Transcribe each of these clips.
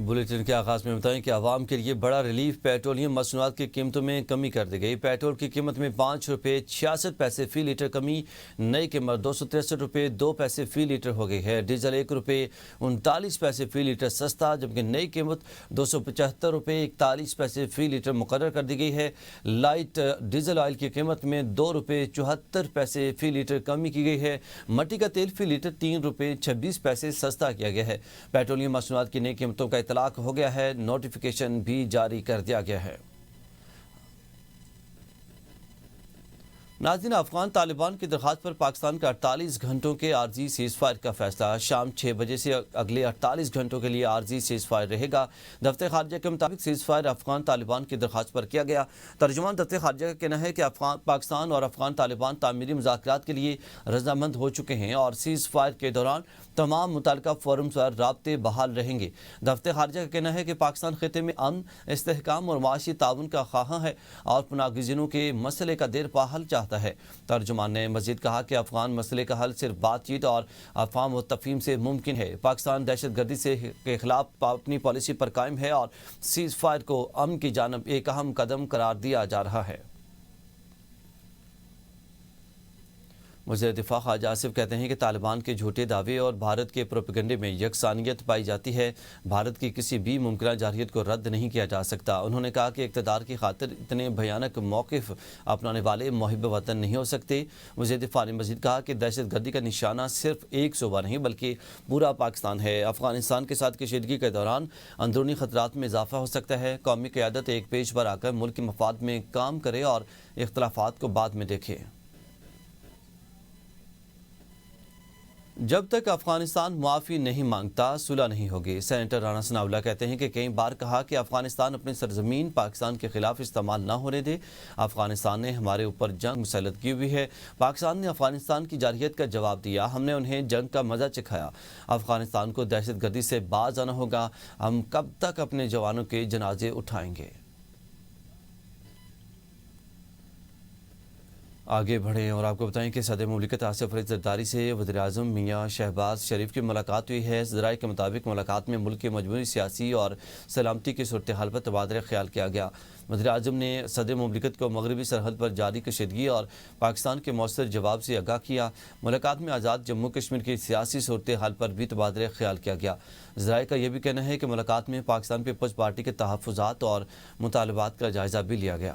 Bulletin کے آغاز میں بتائیں کہ عوام کے لیے بڑا ریلیف، پیٹرولیم مصنوعات کی قیمتوں میں کمی کر دی گئی۔ پیٹرول کی قیمت میں 5 روپے 66 پیسے فی لیٹر کمی، نئی قیمت 263 روپے 2 پیسے فی لیٹر ہو گئی ہے۔ ڈیزل 1 روپے 39 پیسے فی لیٹر سستا، جبکہ نئی قیمت 275 روپے 41 پیسے فی لیٹر مقرر کر دی گئی ہے۔ لائٹ ڈیزل آئل کی قیمت میں 2 روپے 74 پیسے فی لیٹر کمی کی گئی ہے۔ مٹی کا تیل فی لیٹر 3 روپے 26 پیسے سستا کیا گیا ہے۔ پیٹرولیم مصنوعات کی نئی قیمتوں کا اطلاق ہو گیا ہے، نوٹیفیکیشن بھی جاری کر دیا گیا ہے۔ ناظرین، افغان طالبان کی درخواست پر پاکستان کا 48 گھنٹوں کے عارضی سیز فائر کا فیصلہ۔ شام 6 بجے سے اگلے 48 گھنٹوں کے لیے عارضی سیز فائر رہے گا۔ دفتر خارجہ کے مطابق سیز فائر افغان طالبان کی درخواست پر کیا گیا۔ ترجمان دفتر خارجہ کا کہنا ہے کہ پاکستان اور افغان طالبان تعمیری مذاکرات کے لیے رضامند ہو چکے ہیں اور سیز فائر کے دوران تمام متعلقہ فورمز پر رابطے بحال رہیں گے۔ دفتر خارجہ کا کہنا ہے کہ پاکستان خطے میں امن، استحکام اور معاشی تعاون کا خواہاں ہے اور پناہ گزینوں کے مسئلے کا دیر پا حل چاہتا ہے۔ ترجمان نے مزید کہا کہ افغان مسئلے کا حل صرف بات چیت اور افہام و تفہیم سے ممکن ہے۔ پاکستان دہشت گردی کے خلاف اپنی پالیسی پر قائم ہے اور سیز فائر کو امن کی جانب ایک اہم قدم قرار دیا جا رہا ہے۔ وزیر دفاع خواجہ آصف کہتے ہیں کہ طالبان کے جھوٹے دعوے اور بھارت کے پروپیگنڈے میں یکسانیت پائی جاتی ہے۔ بھارت کی کسی بھی ممکنہ جارحیت کو رد نہیں کیا جا سکتا۔ انہوں نے کہا کہ اقتدار کی خاطر اتنے بھیانک موقف اپنانے والے محب وطن نہیں ہو سکتے۔ وزیر دفاع نے مزید کہا کہ دہشت گردی کا نشانہ صرف ایک صوبہ نہیں بلکہ پورا پاکستان ہے۔ افغانستان کے ساتھ کشیدگی کے دوران اندرونی خطرات میں اضافہ ہو سکتا ہے۔ قومی قیادت ایک پیج پر آ کر ملک کے مفاد میں کام کرے اور اختلافات کو بعد میں دیکھے۔ جب تک افغانستان معافی نہیں مانگتا، صلح نہیں ہوگی۔ سینیٹر رانا ثناءاللہ کہتے ہیں کہ کئی بار کہا کہ افغانستان اپنی سرزمین پاکستان کے خلاف استعمال نہ ہونے دے۔ افغانستان نے ہمارے اوپر جنگ مسلط کی ہوئی ہے۔ پاکستان نے افغانستان کی جارحیت کا جواب دیا، ہم نے انہیں جنگ کا مزہ چکھایا۔ افغانستان کو دہشت گردی سے باز آنا ہوگا۔ ہم کب تک اپنے جوانوں کے جنازے اٹھائیں گے؟ آگے بڑھیں اور آپ کو بتائیں کہ صدر مملکت آصف علی زرداری سے وزیراعظم میاں شہباز شریف کی ملاقات ہوئی ہے۔ ذرائع کے مطابق ملاقات میں ملک کی مجموعی سیاسی اور سلامتی کی صورتحال پر تبادلہ خیال کیا گیا۔ وزیراعظم نے صدر مملکت کو مغربی سرحد پر جاری کشیدگی اور پاکستان کے مؤثر جواب سے آگاہ کیا۔ ملاقات میں آزاد جموں کشمیر کی سیاسی صورتحال پر بھی تبادلہ خیال کیا گیا۔ ذرائع کا یہ بھی کہنا ہے کہ ملاقات میں پاکستان پیپلز پارٹی کے تحفظات اور مطالبات کا جائزہ بھی لیا گیا۔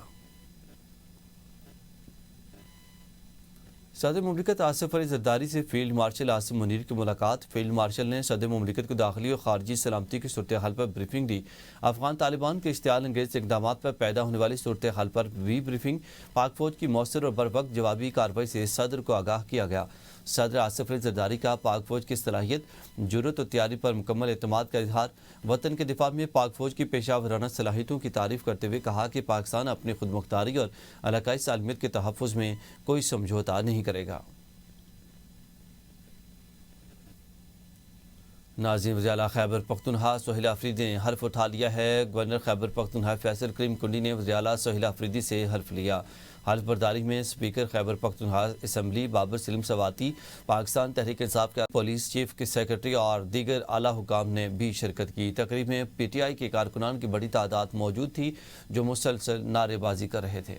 صدر مملکت آصف علی زرداری سے فیلڈ مارشل عاصم منیر کی ملاقات۔ فیلڈ مارشل نے صدر مملکت کو داخلی اور خارجی سلامتی کی صورتحال پر بریفنگ دی۔ افغان طالبان کے اشتعال انگیز اقدامات پر پیدا ہونے والی صورتحال پر بھی بریفنگ۔ پاک فوج کی مؤثر اور بروقت جوابی کارروائی سے صدر کو آگاہ کیا گیا۔ صدر آصف علی زرداری کا پاک فوج کی صلاحیت، جرأت اور تیاری پر مکمل اعتماد کا اظہار۔ وطن کے دفاع میں پاک فوج کی پیشہ ورانہ صلاحیتوں کی تعریف کرتے ہوئے کہا کہ پاکستان اپنی خود مختاری اور علاقائی سالمیت کے تحفظ میں کوئی سمجھوتہ نہیں کرے گا۔ ناظرین، وزیر اعلیٰ خیبر پختونخوا سہیل آفریدی نے حلف اٹھا لیا ہے۔ گورنر خیبر پختونخوا فیصل کریم کنڈی نے وزیر اعلیٰ سہیل آفریدی سے حلف لیا۔ حلف برداری میں اسپیکر خیبر پختونخوا اسمبلی بابر سلیم سواتی، پاکستان تحریک انصاف کے پولیس چیف کے سیکرٹری اور دیگر اعلیٰ حکام نے بھی شرکت کی۔ تقریب میں پی ٹی آئی کے کارکنان کی بڑی تعداد موجود تھی جو مسلسل نعرے بازی کر رہے تھے۔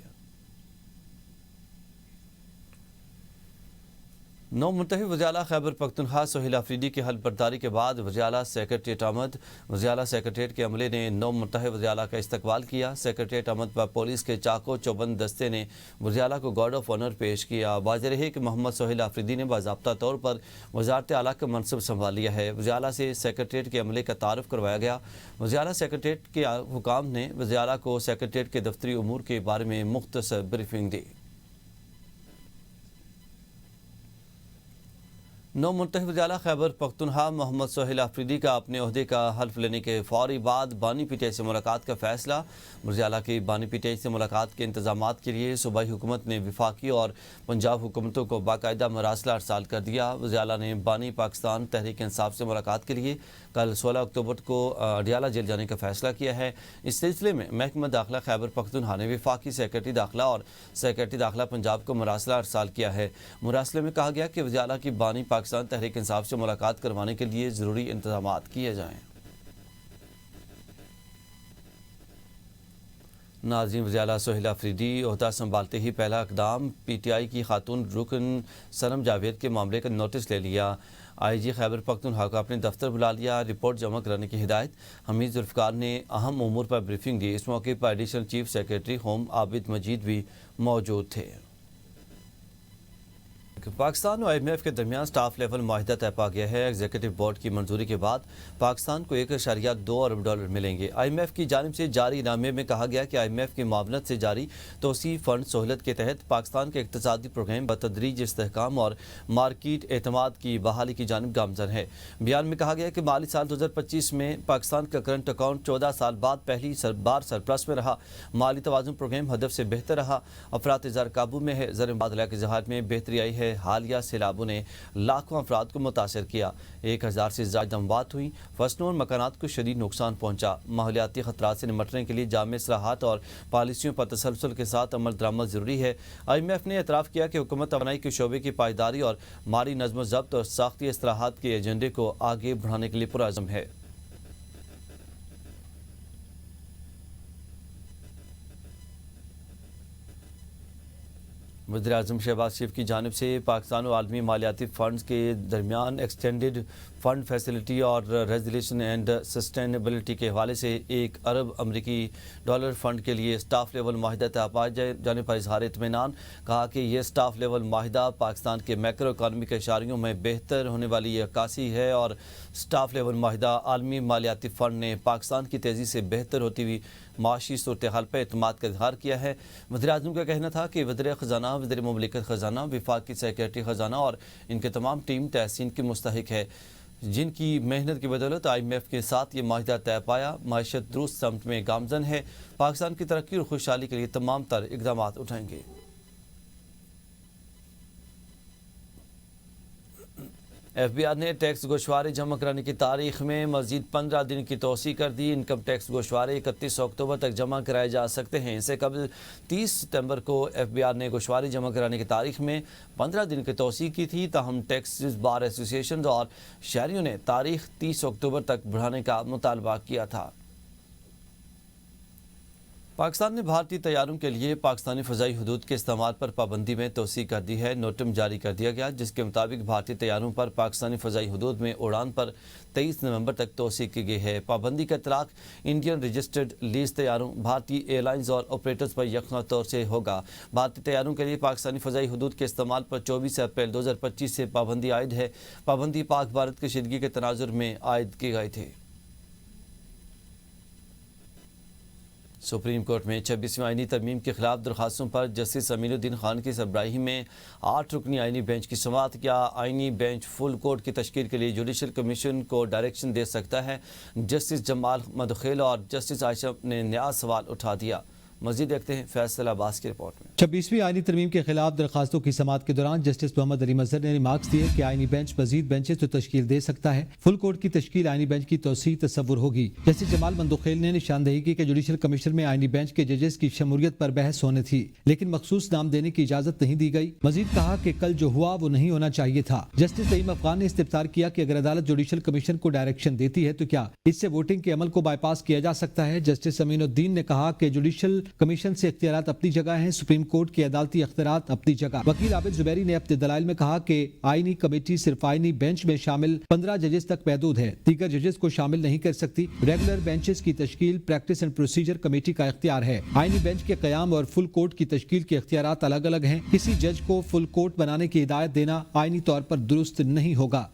نو منتخب وزیر اعلیٰ خیبر پختونخوا سہیل آفریدی کی حلف برداری کے بعد وزیر اعلیٰ سیکرٹریٹ آمد۔ وزیر اعلیٰ سیکرٹریٹ کے عملے نے نو منتخب وزیر اعلیٰ کا استقبال کیا۔ سیکرٹریٹ آمد پر پولیس کے چاقو چوبند دستے نے وزیر اعلیٰ کو گارڈ آف آنر پیش کیا۔ واضح رہے کہ محمد سہیل آفریدی نے باضابطہ طور پر وزارت اعلیٰ کا منصب سنبھال لیا ہے۔ وزیر اعلیٰ سے سیکرٹریٹ کے عملے کا تعارف کروایا گیا۔ وزیر اعلیٰ سیکرٹریٹ کے حکام نے وزیر اعلیٰ کو سیکرٹریٹ کے دفتری امور کے بارے میں مختصر بریفنگ دی۔ نو منتخب وزیر اعلیٰ خیبر پختونخوا محمد سہیل آفریدی کا اپنے عہدے کا حلف لینے کے فوری بعد بانی پی ٹی آئی سے ملاقات کا فیصلہ۔ وزیر اعلیٰ کی بانی پی ٹی آئی سے ملاقات کے انتظامات کے لیے صوبائی حکومت نے وفاقی اور پنجاب حکومتوں کو باقاعدہ مراسلہ ارسال کر دیا۔ وزیر اعلیٰ نے بانی پاکستان تحریک انصاف سے ملاقات کے لیے کل 16 اکتوبر کو اڈیالہ جیل جانے کا فیصلہ کیا ہے۔ اس سلسلے میں محکمہ داخلہ خیبر پختونخوا نے وفاقی سیکرٹری داخلہ اور سیکرٹری داخلہ پنجاب کو مراسلہ ارسال کیا ہے۔ مراسلے میں کہا گیا کہ وزیر اعلیٰ کی بانی پاکستان تحریک انصاف سے ملاقات کروانے کے لیے ضروری انتظامات کیے جائیں۔ ناظرین، وزیر اعلیٰ سہیل آفریدی عہدہ سنبھالتے ہی پہلا اقدام، پی ٹی آئی کی خاتون رکن صنم جاوید کے معاملے کا نوٹس لے لیا۔ آئی جی خیبر پختونخوا کو اپنے دفتر بلا لیا، رپورٹ جمع کرانے کی ہدایت۔ حمید ذوالفقار نے اہم امور پر بریفنگ دی۔ اس موقع پر ایڈیشنل چیف سیکرٹری ہوم عابد مجید بھی موجود تھے۔ پاکستان اور آئی ایم ایف کے درمیان سٹاف لیول معاہدہ طے پا گیا ہے۔ ایگزیکٹو بورڈ کی منظوری کے بعد پاکستان کو $1.2 ارب ملیں گے۔ آئی ایم ایف کی جانب سے جاری اعلامیے میں کہا گیا کہ آئی ایم ایف کی معاونت سے جاری توسیع فنڈ سہولت کے تحت پاکستان کے اقتصادی پروگرام بتدریج استحکام اور مارکیٹ اعتماد کی بحالی کی جانب گامزن ہے۔ بیان میں کہا گیا کہ مالی سال 2025 میں پاکستان کا کرنٹ اکاؤنٹ 14 سال بعد پہلی بار سرپلس میں رہا۔ مالی توازن پروگرام ہدف سے بہتر رہا۔ افراط زر قابو میں ہے۔ زر مبادلہ کے ذخائر میں بہتری آئی ہے۔ حالیہ سیلابوں نے لاکھوں افراد کو متاثر کیا۔ 1000 سے زائد اموات ہوئیں۔ فصلوں اور مکانات کو شدید نقصان پہنچا۔ ماحولیاتی خطرات سے نمٹنے کے لیے جامع اصلاحات اور پالیسیوں پر تسلسل کے ساتھ عمل درآمد ضروری ہے۔ آئی ایم ایف نے اعتراف کیا کہ حکومت توانائی کے شعبے کی پائیداری اور مالی نظم و ضبط اور ساختی اصلاحات کے ایجنڈے کو آگے بڑھانے کے لیے پرعزم ہے۔ وزیر اعظم شہباز شریف کی جانب سے پاکستان و عالمی مالیاتی فنڈز کے درمیان ایکسٹینڈڈ فنڈ فیسلٹی اور ریزولیوشن اینڈ سسٹینیبلٹی کے حوالے سے $1 ارب فنڈ کے لیے سٹاف لیول معاہدہ طے پائے جانے پر اظہار اطمینان۔ کہا کہ یہ سٹاف لیول معاہدہ پاکستان کے میکرو اکانومی کے اشاریوں میں بہتر ہونے والی عکاسی ہے اور سٹاف لیول معاہدہ عالمی مالیاتی فنڈ نے پاکستان کی تیزی سے بہتر ہوتی ہوئی معاشی صورتحال پر اعتماد کا اظہار کیا ہے۔ وزیر اعظم کا کہنا تھا کہ وزیر خزانہ، وزیر مملکت خزانہ، وفاقی سیکرٹری خزانہ اور ان کے تمام ٹیم تحسین کی مستحق ہے، جن کی محنت کی بدولت آئی ایم ایف کے ساتھ یہ معاہدہ طے پایا۔ معیشت درست سمت میں گامزن ہے۔ پاکستان کی ترقی اور خوشحالی کے لیے تمام تر اقدامات اٹھائیں گے۔ ایف بی آر نے ٹیکس گوشوارے جمع کرانے کی تاریخ میں مزید 15 دن کی توسیع کر دی۔ انکم ٹیکس گوشوارے 31 اکتوبر تک جمع کرائے جا سکتے ہیں۔ اس سے قبل 30 ستمبر کو ایف بی آر نے گوشوارے جمع کرانے کی تاریخ میں 15 دن کی توسیع کی تھی، تاہم ٹیکس بار ایسوسی ایشن اور شہریوں نے تاریخ 30 اکتوبر تک بڑھانے کا مطالبہ کیا تھا۔ پاکستان نے بھارتی طیاروں کے لیے پاکستانی فضائی حدود کے استعمال پر پابندی میں توسیع کر دی ہے۔ نوٹم جاری کر دیا گیا جس کے مطابق بھارتی طیاروں پر پاکستانی فضائی حدود میں اڑان پر 23 نومبر تک توسیع کی گئی ہے۔ پابندی کا اطلاق انڈین رجسٹرڈ لیز طیاروں، بھارتی ایئر لائنز اور آپریٹرز پر یکساں طور سے ہوگا۔ بھارتی طیاروں کے لیے پاکستانی فضائی حدود کے استعمال پر 24 اپریل 2025 سے پابندی عائد ہے۔ پابندی پاک بھارت کشیدگی کے تناظر میں عائد کی گئی تھی۔ سپریم کورٹ میں 26ویں آئینی ترمیم کے خلاف درخواستوں پر جسٹس امین الدین خان کی سربراہی میں 8 رکنی آئینی بینچ کی سماعت۔ کیا آئینی بینچ فل کورٹ کی تشکیل کے لیے جوڈیشل کمیشن کو ڈائریکشن دے سکتا ہے؟ جسٹس جمال مدخیل اور جسٹس عائشہ نے نیا سوال اٹھا دیا۔ مزید دیکھتے ہیں فیصل عباس کی رپورٹ میں۔ 26ویں آئینی ترمیم کے خلاف درخواستوں کی سماعت کے دوران جسٹس محمد علی مظہر نے ریمارکس دیے کہ آئینی بینچ مزید بینچز تو تشکیل دے سکتا ہے، فل کورٹ کی تشکیل آئینی بینچ کی توسیع تصور ہوگی۔ جسٹس جمال مندوخیل نے نشاندہی کی کہ جوڈیشل کمیشن میں آئینی بینچ کے ججز کی شمولیت پر بحث ہونے تھی، لیکن مخصوص نام دینے کی اجازت نہیں دی گئی۔ مزید کہا کہ کل جو ہوا وہ نہیں ہونا چاہیے تھا۔ جسٹس نعیم افغان نے استفسار کیا کہ اگر عدالت جوڈیشل کمیشن کو ڈائریکشن دیتی ہے تو کیا اس سے ووٹنگ کے عمل کو بائی پاس کیا جا سکتا ہے؟ جسٹس امین الدین نے کہا کہ جوڈیشل کمیشن سے اختیارات اپنی جگہ ہیں، سپریم کورٹ کے عدالتی اختیارات اپنی جگہ۔ وکیل عابد زبیری نے اپنے دلائل میں کہا کہ آئینی کمیٹی صرف آئینی بینچ میں شامل 15 ججز تک محدود ہے، دیگر ججز کو شامل نہیں کر سکتی۔ ریگولر بینچز کی تشکیل پریکٹس اینڈ پروسیجر کمیٹی کا اختیار ہے۔ آئینی بینچ کے قیام اور فل کورٹ کی تشکیل کے اختیارات الگ الگ ہیں۔ کسی جج کو فل کورٹ بنانے کی ہدایت دینا آئینی طور پر درست نہیں ہوگا۔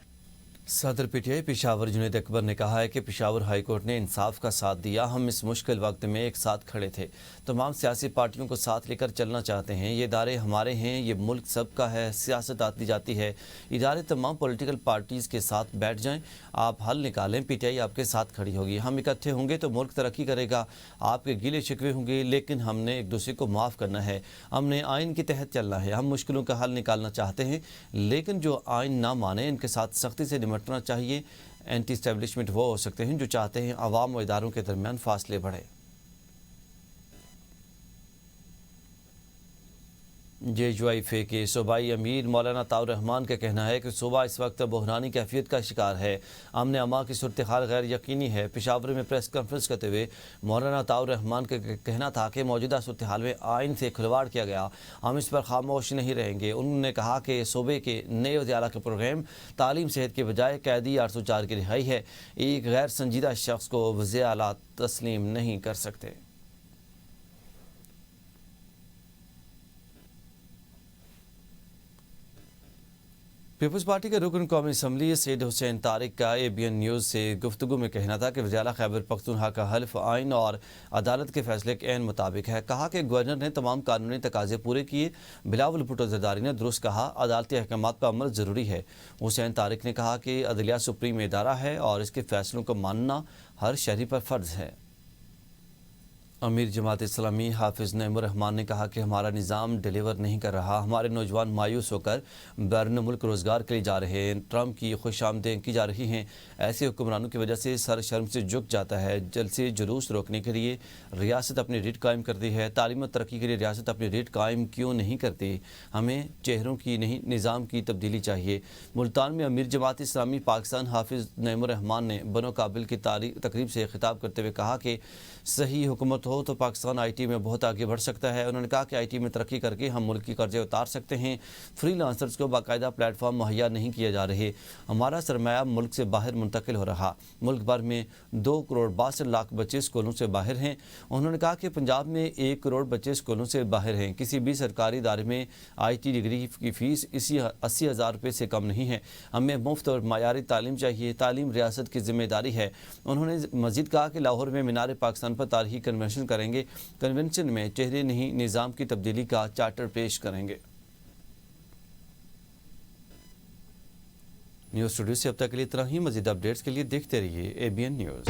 صدر P T I Peshawar Junaid Akbar نے کہا ہے کہ پشاور ہائی کورٹ نے انصاف کا ساتھ دیا، ہم اس مشکل وقت میں ایک ساتھ کھڑے تھے، تمام سیاسی پارٹیوں کو ساتھ لے کر چلنا چاہتے ہیں، یہ ادارے ہمارے ہیں، یہ ملک سب کا ہے، سیاست آتی جاتی ہے، ادارے تمام پولیٹیکل پارٹیز کے ساتھ بیٹھ جائیں، آپ حل نکالیں، پی ٹی آئی آپ کے ساتھ کھڑی ہوگی، ہم اکٹھے ہوں گے تو ملک ترقی کرے گا، آپ کے گیلے شکوے ہوں گے لیکن ہم نے ایک دوسرے کو معاف کرنا ہے، ہم نے آئین کے تحت چلنا ہے، ہم مشکلوں کا حل نکالنا چاہتے ہیں لیکن جو آئین نہ مانے ان کے ساتھ سختی سے نمٹنا چاہیے۔ اینٹی اسٹیبلشمنٹ وہ ہو سکتے ہیں جو چاہتے ہیں عوام و اداروں کے درمیان فاصلے بڑھے۔ JUIF کے صوبائی امیر مولانا عطاء الرحمان کا کہنا ہے کہ صوبہ اس وقت بحرانی کیفیت کا شکار ہے، امن امان کی صورتحال غیر یقینی ہے۔ پشاور میں پریس کانفرنس کرتے ہوئے مولانا عطاء الرحمان کا کہنا تھا کہ موجودہ صورتحال میں آئین سے کھلواڑ کیا گیا، ہم اس پر خاموش نہیں رہیں گے۔ انہوں نے کہا کہ صوبے کے نئے وزیر اعلیٰ کا پروگرام تعلیم صحت کے بجائے قیدی 804 کی رہائی ہے، ایک غیر سنجیدہ شخص کو وزیر اعلیٰ تسلیم نہیں کر سکتے۔ پیپلز پارٹی کے رکن قومی اسمبلی سید حسین طارق کا ABN نیوز سے گفتگو میں کہنا تھا کہ وزیر اعلیٰ خیبر پختونخوا کا حلف آئین اور عدالت کے فیصلے کے عین مطابق ہے۔ کہا کہ گورنر نے تمام قانونی تقاضے پورے کیے۔ بلاول بھٹو زرداری نے درست کہا، عدالتی احکامات پر عمل ضروری ہے۔ حسین طارق نے کہا کہ عدلیہ سپریم ادارہ ہے اور اس کے فیصلوں کو ماننا ہر شہری پر فرض ہے۔ امیر جماعت اسلامی حافظ نعیم الرحمان نے کہا کہ ہمارا نظام ڈیلیور نہیں کر رہا، ہمارے نوجوان مایوس ہو کر بیرون ملک روزگار کے لیے جا رہے ہیں، ٹرمپ کی خوش آمدیں کی جا رہی ہیں۔ ایسے حکمرانوں کی وجہ سے سر شرم سے جھک جاتا ہے۔ جلسے جلوس روکنے کے لیے ریاست اپنی ریٹ قائم کرتی ہے، تعلیم و ترقی کے لیے ریاست اپنی ریٹ قائم کیوں نہیں کرتی؟ ہمیں چہروں کی نہیں نظام کی تبدیلی چاہیے۔ ملتان میں امیر جماعت اسلامی پاکستان حافظ نعیم الرحمان نے بنو قابل کی تقریب سے خطاب کرتے ہوئے کہا کہ صحیح حکومت ہو تو پاکستان IT میں بہت آگے بڑھ سکتا ہے۔ انہوں نے کہا کہ IT میں ترقی کر کے ہم ملک کی قرضے اتار سکتے ہیں۔ فری لانسرز کو باقاعدہ پلیٹ فارم مہیا نہیں کیے جا رہے، ہمارا سرمایہ ملک سے باہر منتقل ہو رہا۔ ملک بھر میں 2.62 کروڑ بچے اسکولوں سے باہر ہیں۔ انہوں نے کہا کہ پنجاب میں 1 کروڑ بچے اسکولوں سے باہر ہیں۔ کسی بھی سرکاری ادارے میں IT ڈگری کی فیس 80,000 روپے سے کم نہیں ہے۔ ہمیں مفت اور معیاری تعلیم چاہیے، تعلیم ریاست کی ذمہ داری ہے۔ انہوں نے مزید کہا کہ لاہور میں مینار پاکستان پر تاریخی کنونشن کریں گے، کنونشن میں چہرے نہیں نظام کی تبدیلی کا چارٹر پیش کریں گے۔ نیوز اسٹوڈیو سے اب تک کے لیے اتنا ہی۔ مزید اپڈیٹس کے لیے دیکھتے رہیے ABN نیوز۔